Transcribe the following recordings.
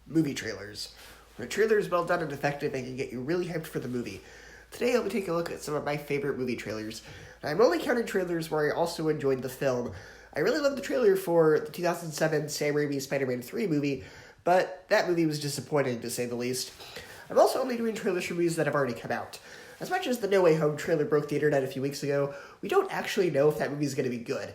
movie trailers. When a trailer is well done and effective, they can get you really hyped for the movie. Today I'll be taking a look at some of my favorite movie trailers. And I'm only counting trailers where I also enjoyed the film. I really loved the trailer for the 2007 Sam Raimi Spider-Man 3 movie, but that movie was disappointing to say the least. I'm also only doing trailers for movies that have already come out. As much as the No Way Home trailer broke the internet a few weeks ago, we don't actually know if that movie is going to be good.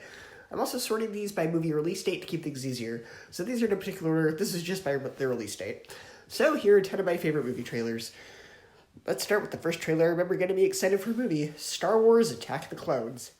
I'm also sorting these by movie release date to keep things easier, so these are in a particular order. This is just by their release date. So here are 10 of my favorite movie trailers. Let's start with the first trailer I remember getting me excited for a movie, Star Wars: Attack the Clones.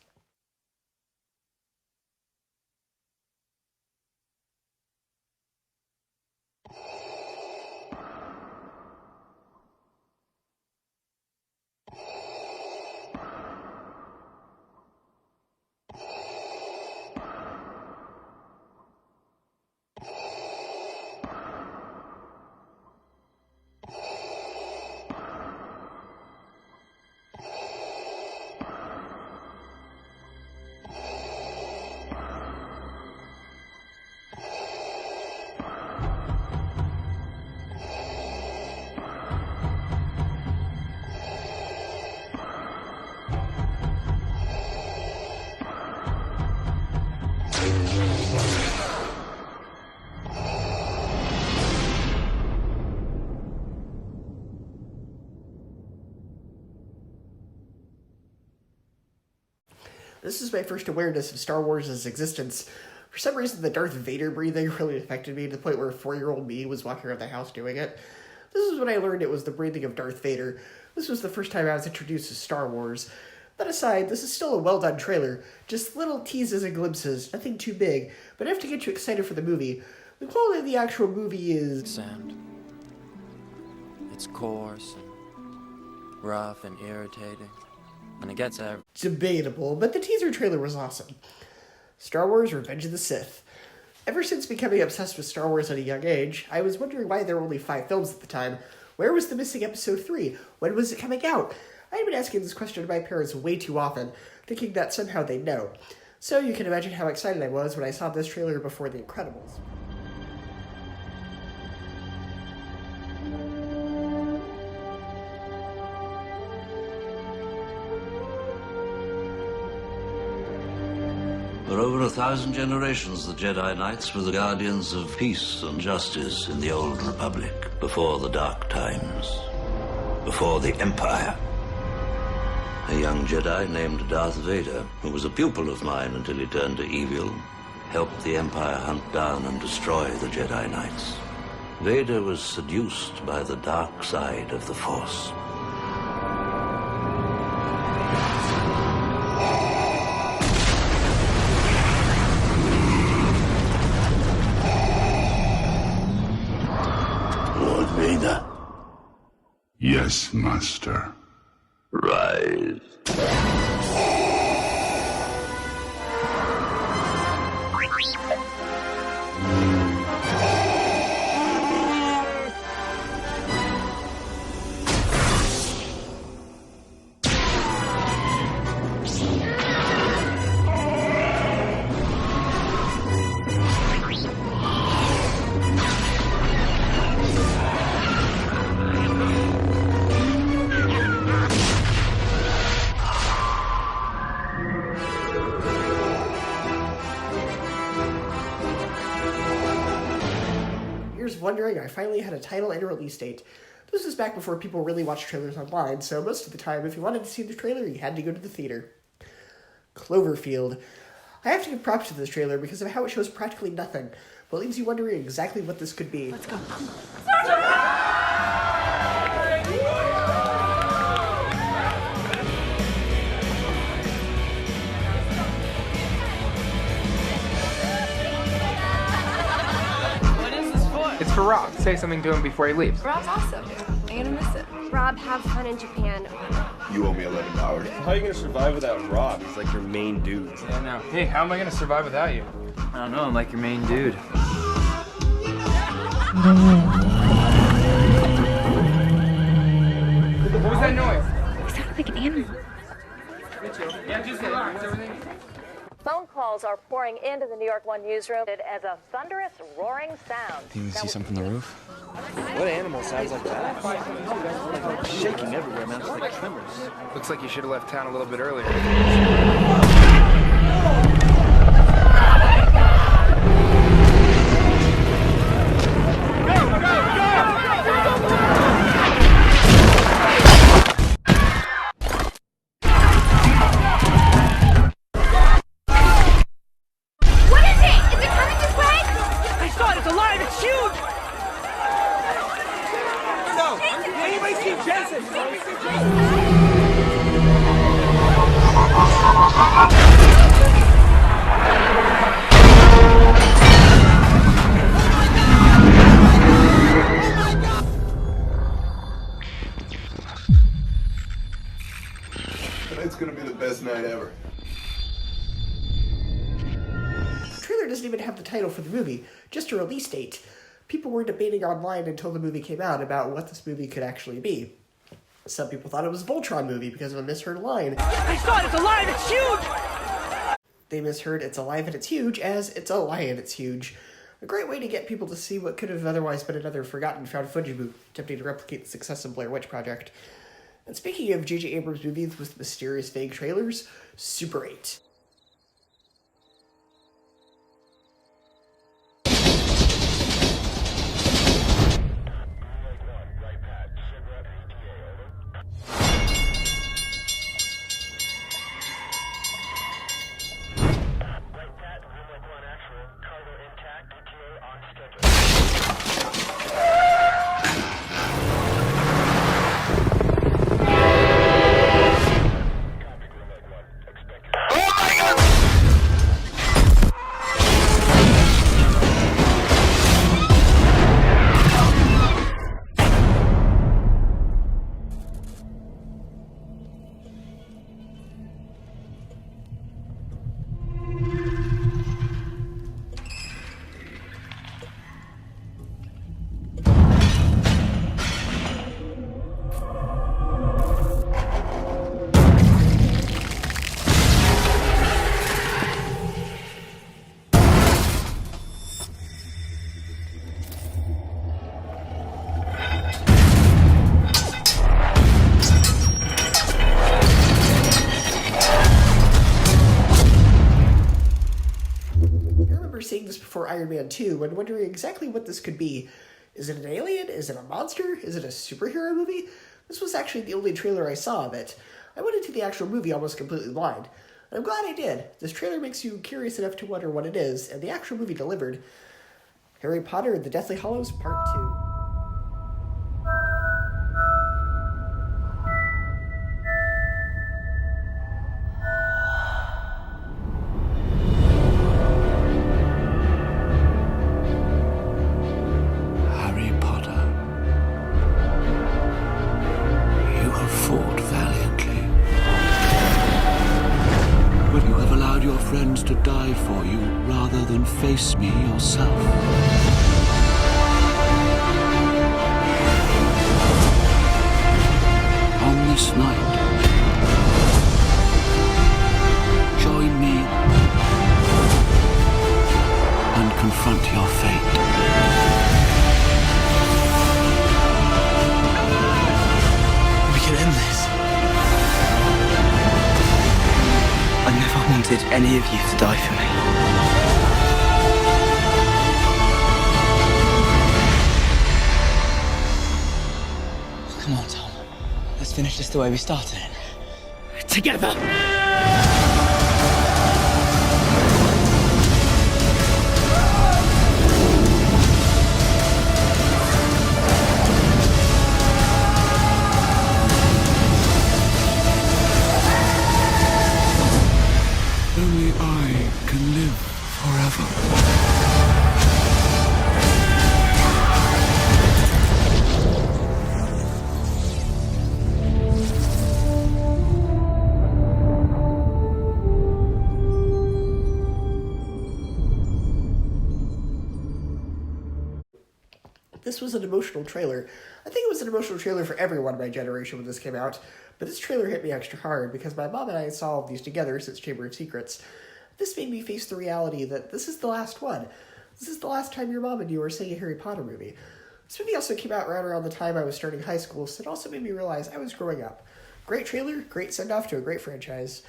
This is my first awareness of Star Wars' existence. For some reason, the Darth Vader breathing really affected me to the point where 4-year-old me was walking around the house doing it. This is when I learned it was the breathing of Darth Vader. This was the first time I was introduced to Star Wars. That aside, this is still a well-done trailer. Just little teases and glimpses, nothing too big, but enough to get you excited for the movie. The quality of the actual movie is... Sound. It's coarse and rough and irritating. And it gets debatable, but the teaser trailer was awesome. Star Wars: Revenge of the Sith. Ever since becoming obsessed with Star Wars at a young age, I was wondering why there were only 5 films at the time. Where was the missing Episode 3? When was it coming out? I had been asking this question to my parents way too often, thinking that somehow they'd know. So you can imagine how excited I was when I saw this trailer before The Incredibles. For over 1,000 generations, the Jedi Knights were the guardians of peace and justice in the Old Republic, before the Dark Times, before the Empire. A young Jedi named Darth Vader, who was a pupil of mine until he turned to evil, helped the Empire hunt down and destroy the Jedi Knights. Vader was seduced by the dark side of the Force. Vader? Yes, Master. Rise. Wondering, I finally had a title and a release date. This was back before people really watched trailers online, so most of the time, if you wanted to see the trailer, you had to go to the theater. Cloverfield. I have to give props to this trailer because of how it shows practically nothing, but leaves you wondering exactly what this could be. Let's go. It's for Rob. Say something to him before he leaves. Rob's awesome. I'm gonna miss it. Rob, have fun in Japan. You owe me $11. How are you gonna survive without Rob? He's like your main dude. Yeah, no. Hey, how am I gonna survive without you? I don't know, I'm like your main dude. What was that noise? It sounded like an animal. Yeah, just relax. Everything. Phone calls are pouring into the New York One newsroom as a thunderous, roaring sound. You can see something from the roof? What animal sounds like that? Like shaking everywhere, man. It's like tremors. Looks like you should have left town a little bit earlier. It's gonna be the best night ever. The trailer doesn't even have the title for the movie, just a release date. People were debating online until the movie came out about what this movie could actually be. Some people thought it was a Voltron movie because of a misheard line. I saw it! It's alive! It's huge! They misheard it's alive and it's huge as it's a lion, it's huge. A great way to get people to see what could have otherwise been another forgotten found footage movie attempting to replicate the success of Blair Witch Project. And speaking of J.J. Abrams movies with mysterious vague trailers, Super 8. Seeing this before Iron Man 2 and wondering exactly what this could be. Is it an alien? Is it a monster? Is it a superhero movie? This was actually the only trailer I saw of it. I went into the actual movie almost completely blind. And I'm glad I did. This trailer makes you curious enough to wonder what it is, and the actual movie delivered. Harry Potter and the Deathly Hallows Part 2. To die for you rather than face me yourself. On this night, join me and confront your fate. We can end this. I never wanted any of you to die for me. Come on, Tom. Let's finish this the way we started it. Together! Only I can live forever. This was an emotional trailer. I think it was an emotional trailer for everyone in my generation when this came out, but this trailer hit me extra hard because my mom and I saw all of these together since Chamber of Secrets. This made me face the reality that this is the last one. This is the last time your mom and you are seeing a Harry Potter movie. This movie also came out right around the time I was starting high school, so it also made me realize I was growing up. Great trailer, great send-off to a great franchise.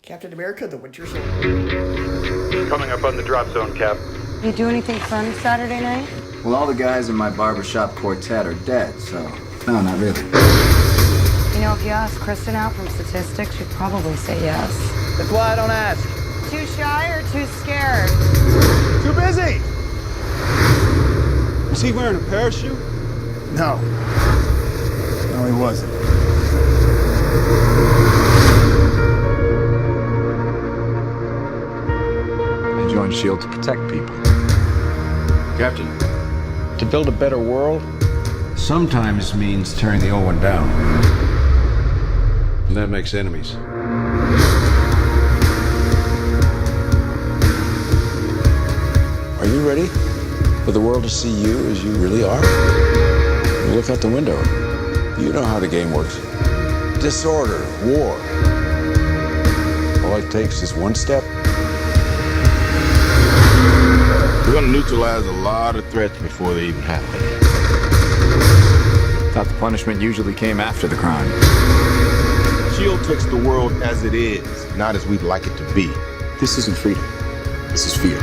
Captain America, The Winter Soldier. Coming up on the drop zone, Cap. You do anything fun Saturday night? Well, all the guys in my barbershop quartet are dead, so... No, not really. You know, if you ask Kristen out from statistics, she'd probably say yes. That's why I don't ask. Too shy or too scared? Too busy! Was he wearing a parachute? No. No, he wasn't. I joined S.H.I.E.L.D. to protect people. Captain. To build a better world? Sometimes means tearing the old one down. And that makes enemies. Are you ready for the world to see you as you really are? You look out the window. You know how the game works. Disorder, war. All it takes is one step. We're gonna neutralize a lot of threats before they even happen. Thought the punishment usually came after the crime. S.H.I.E.L.D. takes the world as it is, not as we'd like it to be. This isn't freedom. This is fear.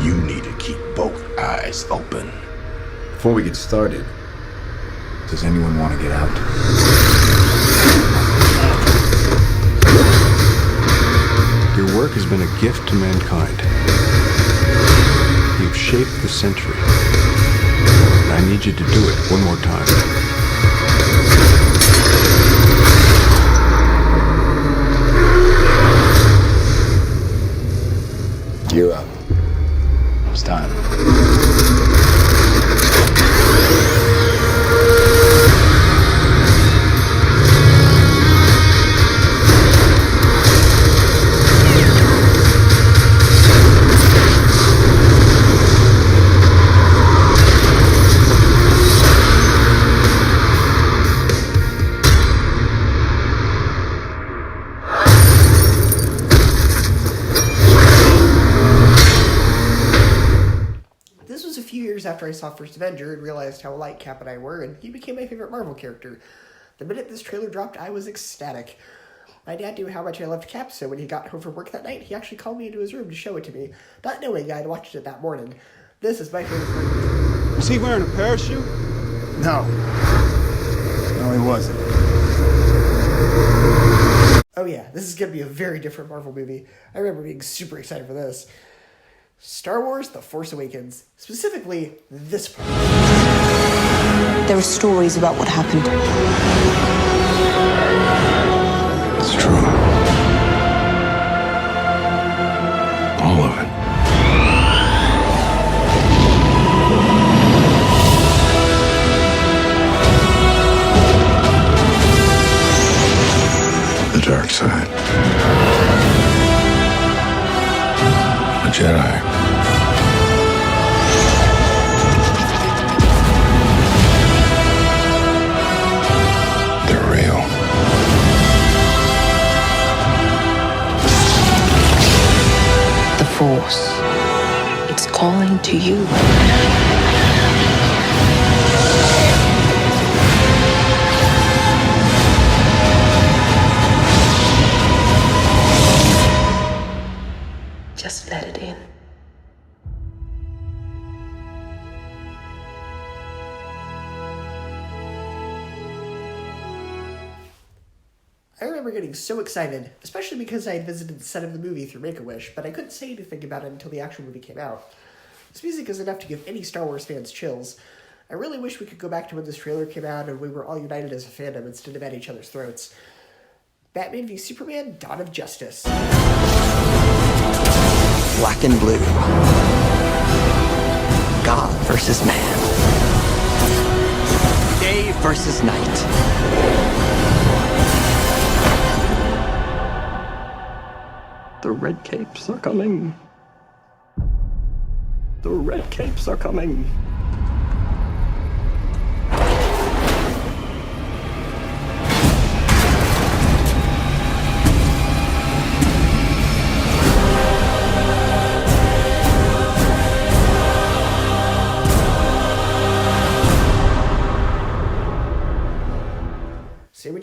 You need to keep both eyes open. Before we get started, does anyone want to get out? Your work has been a gift to mankind. You've shaped the century. I need you to do it one more time. You're up. It's time. After I saw First Avenger and realized how alike Cap and I were, and he became my favorite Marvel character. The minute this trailer dropped, I was ecstatic. My dad knew how much I loved Cap, so when he got home from work that night, he actually called me into his room to show it to me, not knowing I'd watched it that morning. This is my favorite part. Was he wearing a parachute? No. No, he wasn't. Oh yeah, this is going to be a very different Marvel movie. I remember being super excited for this. Star Wars The Force Awakens, specifically this part. There are stories about what happened. It's true. All of it. The dark side. The Jedi. They're real. The Force. It's calling to you. Just let it in. I remember getting so excited, especially because I had visited the set of the movie through Make-A-Wish, but I couldn't say anything about it until the actual movie came out. This music is enough to give any Star Wars fans chills. I really wish we could go back to when this trailer came out and we were all united as a fandom instead of at each other's throats. Batman v Superman: Dawn of Justice. Black and blue. God versus man. Day versus night. The red capes are coming. The red capes are coming.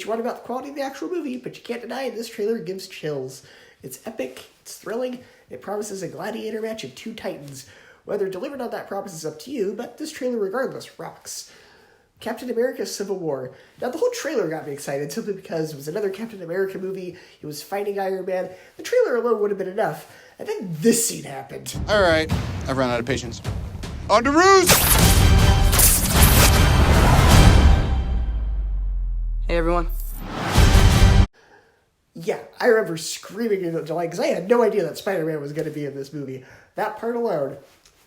what you want about the quality of the actual movie, but you can't deny this trailer gives chills. It's epic, it's thrilling, it promises a gladiator match of two titans. Whether delivered on that promise is up to you, but this trailer regardless rocks. Captain America Civil War. Now, the whole trailer got me excited simply because it was another Captain America movie. He was fighting Iron Man. The trailer alone would have been enough. And then this scene happened. All right, I've run out of patience. On to roost! Hey, everyone. Yeah, I remember screaming in delight because I had no idea that Spider-Man was going to be in this movie. That part alone,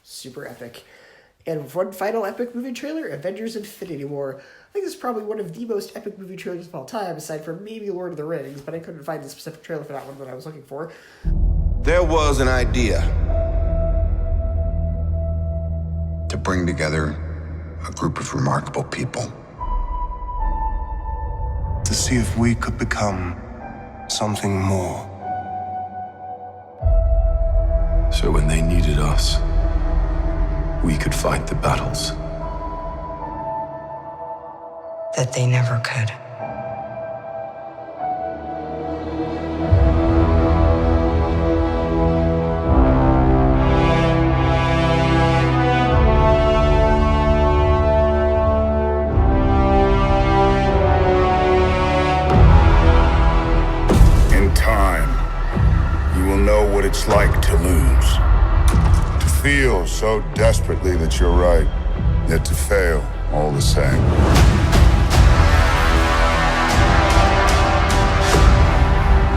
super epic. And one final epic movie trailer, Avengers Infinity War. I think this is probably one of the most epic movie trailers of all time, aside from maybe Lord of the Rings, but I couldn't find the specific trailer for that one that I was looking for. There was an idea to bring together a group of remarkable people. to see if we could become something more. So when they needed us, we could fight the battles that they never could. In time, you will know what it's like to lose. To feel so desperately that you're right, yet to fail all the same.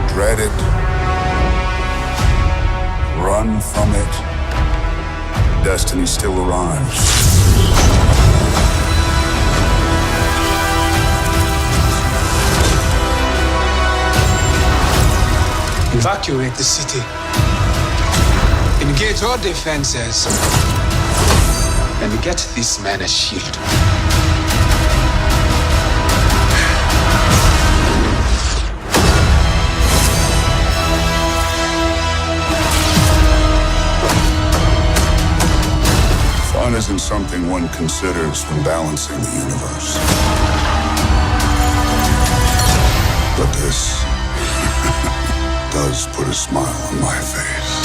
Dread it. Run from it. Destiny still arrives. Evacuate the city. Engage all defenses. And get this man a shield. Fun isn't something one considers when balancing the universe. But this does put a smile on my face.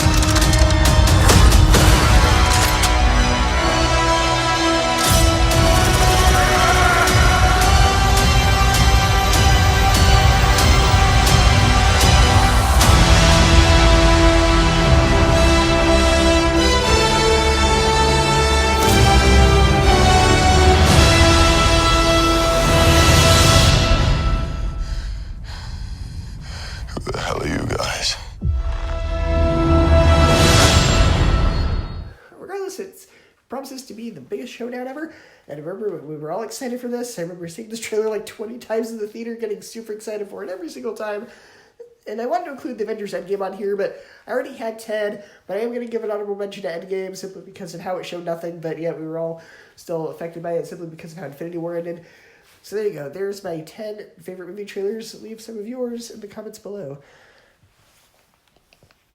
Who the hell are you guys? Regardless, it promises to be the biggest showdown ever. And I remember we were all excited for this. I remember seeing this trailer like 20 times in the theater, getting super excited for it every single time. And I wanted to include the Avengers Endgame on here, but I already had 10. But I am going to give an honorable mention to Endgame simply because of how it showed nothing, but yet we were all still affected by it simply because of how Infinity War ended. So there you go. There's my 10 favorite movie trailers. Leave some of yours in the comments below.